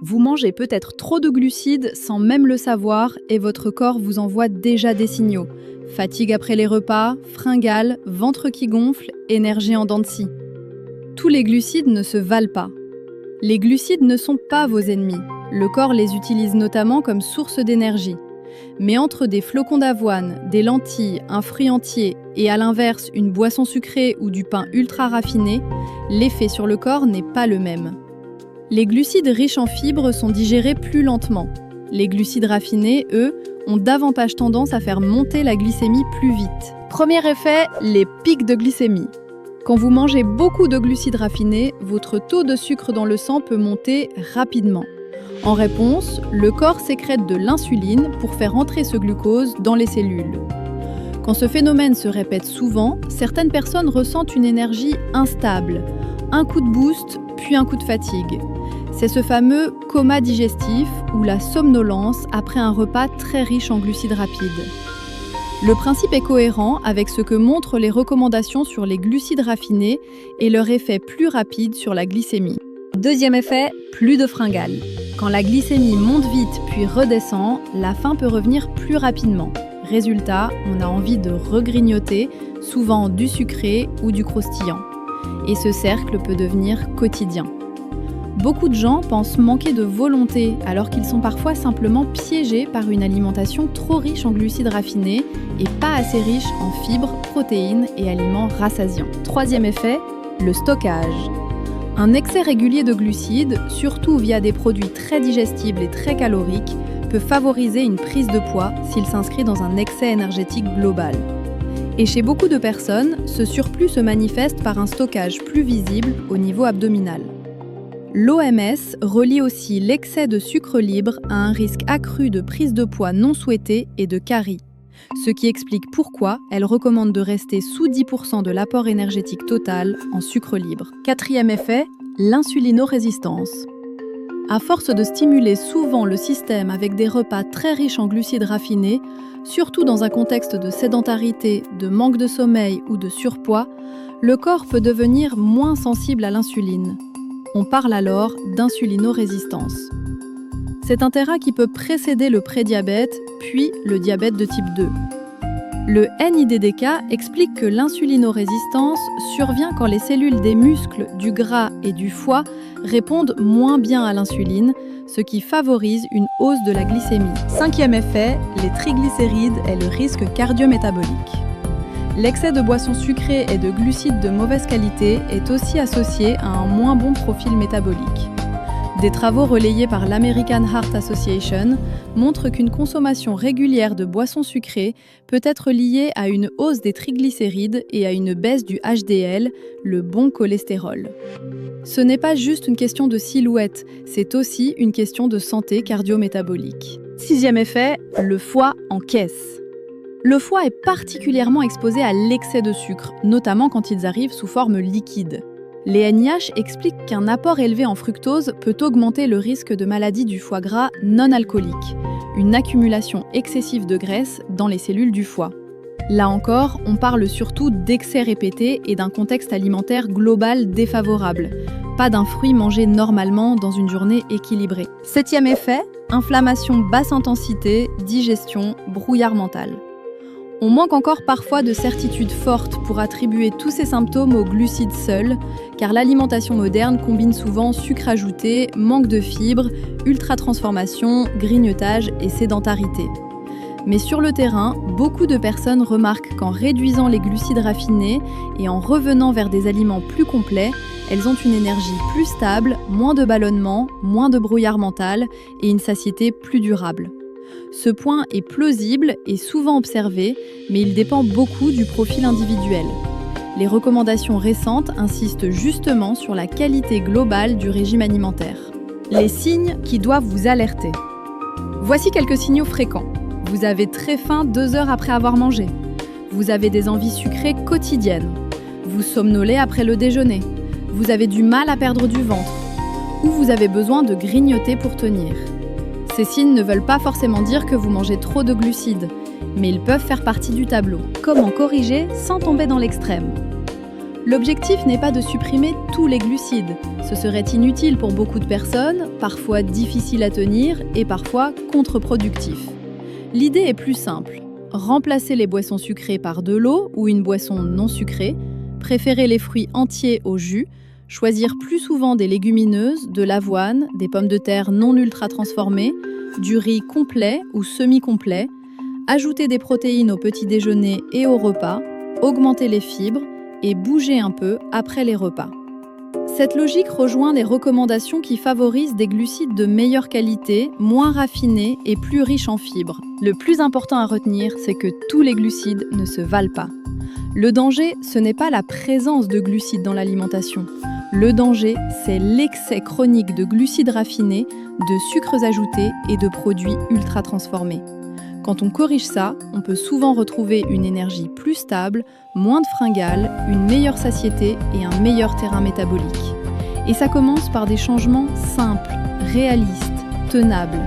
Vous mangez peut-être trop de glucides sans même le savoir et votre corps vous envoie déjà des signaux. Fatigue après les repas, fringales, ventre qui gonfle, énergie en dents de scie. Tous les glucides ne se valent pas. Les glucides ne sont pas vos ennemis. Le corps les utilise notamment comme source d'énergie. Mais entre des flocons d'avoine, des lentilles, un fruit entier et à l'inverse une boisson sucrée ou du pain ultra raffiné, l'effet sur le corps n'est pas le même. Les glucides riches en fibres sont digérés plus lentement. Les glucides raffinés, eux, ont davantage tendance à faire monter la glycémie plus vite. Premier effet, les pics de glycémie. Quand vous mangez beaucoup de glucides raffinés, votre taux de sucre dans le sang peut monter rapidement. En réponse, le corps sécrète de l'insuline pour faire entrer ce glucose dans les cellules. Quand ce phénomène se répète souvent, certaines personnes ressentent une énergie instable. Un coup de boost, puis un coup de fatigue. C'est ce fameux coma digestif ou la somnolence après un repas très riche en glucides rapides. Le principe est cohérent avec ce que montrent les recommandations sur les glucides raffinés et leur effet plus rapide sur la glycémie. Deuxième effet, plus de fringales. Quand la glycémie monte vite puis redescend, la faim peut revenir plus rapidement. Résultat, on a envie de regrignoter, souvent du sucré ou du croustillant. Et ce cercle peut devenir quotidien. Beaucoup de gens pensent manquer de volonté alors qu'ils sont parfois simplement piégés par une alimentation trop riche en glucides raffinés et pas assez riche en fibres, protéines et aliments rassasiants. Troisième effet, le stockage. Un excès régulier de glucides, surtout via des produits très digestibles et très caloriques, peut favoriser une prise de poids s'il s'inscrit dans un excès énergétique global. Et chez beaucoup de personnes, ce surplus se manifeste par un stockage plus visible au niveau abdominal. L'OMS relie aussi l'excès de sucre libre à un risque accru de prise de poids non souhaitée et de caries, ce qui explique pourquoi elle recommande de rester sous 10% de l'apport énergétique total en sucre libre. Quatrième effet, l'insulinorésistance. À force de stimuler souvent le système avec des repas très riches en glucides raffinés, surtout dans un contexte de sédentarité, de manque de sommeil ou de surpoids, le corps peut devenir moins sensible à l'insuline. On parle alors d'insulinorésistance. C'est un terrain qui peut précéder le prédiabète, puis le diabète de type 2. Le NIDDK explique que l'insulinorésistance survient quand les cellules des muscles, du gras et du foie répondent moins bien à l'insuline, ce qui favorise une hausse de la glycémie. Cinquième effet, les triglycérides et le risque cardiométabolique. L'excès de boissons sucrées et de glucides de mauvaise qualité est aussi associé à un moins bon profil métabolique. Des travaux relayés par l'American Heart Association montrent qu'une consommation régulière de boissons sucrées peut être liée à une hausse des triglycérides et à une baisse du HDL, le bon cholestérol. Ce n'est pas juste une question de silhouette, c'est aussi une question de santé cardio-métabolique. Sixième effet, le foie encaisse. Le foie est particulièrement exposé à l'excès de sucre, notamment quand ils arrivent sous forme liquide. Les NIH expliquent qu'un apport élevé en fructose peut augmenter le risque de maladie du foie gras non alcoolique, une accumulation excessive de graisse dans les cellules du foie. Là encore, on parle surtout d'excès répétés et d'un contexte alimentaire global défavorable, pas d'un fruit mangé normalement dans une journée équilibrée. Septième effet, inflammation basse intensité, digestion, brouillard mental. On manque encore parfois de certitudes fortes pour attribuer tous ces symptômes aux glucides seuls, car l'alimentation moderne combine souvent sucre ajouté, manque de fibres, ultra-transformation, grignotage et sédentarité. Mais sur le terrain, beaucoup de personnes remarquent qu'en réduisant les glucides raffinés et en revenant vers des aliments plus complets, elles ont une énergie plus stable, moins de ballonnement, moins de brouillard mental et une satiété plus durable. Ce point est plausible et souvent observé, mais il dépend beaucoup du profil individuel. Les recommandations récentes insistent justement sur la qualité globale du régime alimentaire. Les signes qui doivent vous alerter. Voici quelques signaux fréquents. Vous avez très faim 2 heures après avoir mangé. Vous avez des envies sucrées quotidiennes. Vous somnolez après le déjeuner. Vous avez du mal à perdre du ventre. Ou vous avez besoin de grignoter pour tenir. Ces signes ne veulent pas forcément dire que vous mangez trop de glucides, mais ils peuvent faire partie du tableau. Comment corriger sans tomber dans l'extrême ? L'objectif n'est pas de supprimer tous les glucides. Ce serait inutile pour beaucoup de personnes, parfois difficile à tenir et parfois contre-productif. L'idée est plus simple. Remplacer les boissons sucrées par de l'eau ou une boisson non sucrée, préférer les fruits entiers au jus, choisir plus souvent des légumineuses, de l'avoine, des pommes de terre non ultra transformées, du riz complet ou semi-complet, ajouter des protéines au petit déjeuner et au repas, augmenter les fibres et bouger un peu après les repas. Cette logique rejoint les recommandations qui favorisent des glucides de meilleure qualité, moins raffinés et plus riches en fibres. Le plus important à retenir, c'est que tous les glucides ne se valent pas. Le danger, ce n'est pas la présence de glucides dans l'alimentation. Le danger, c'est l'excès chronique de glucides raffinés, de sucres ajoutés et de produits ultra transformés. Quand on corrige ça, on peut souvent retrouver une énergie plus stable, moins de fringales, une meilleure satiété et un meilleur terrain métabolique. Et ça commence par des changements simples, réalistes, tenables.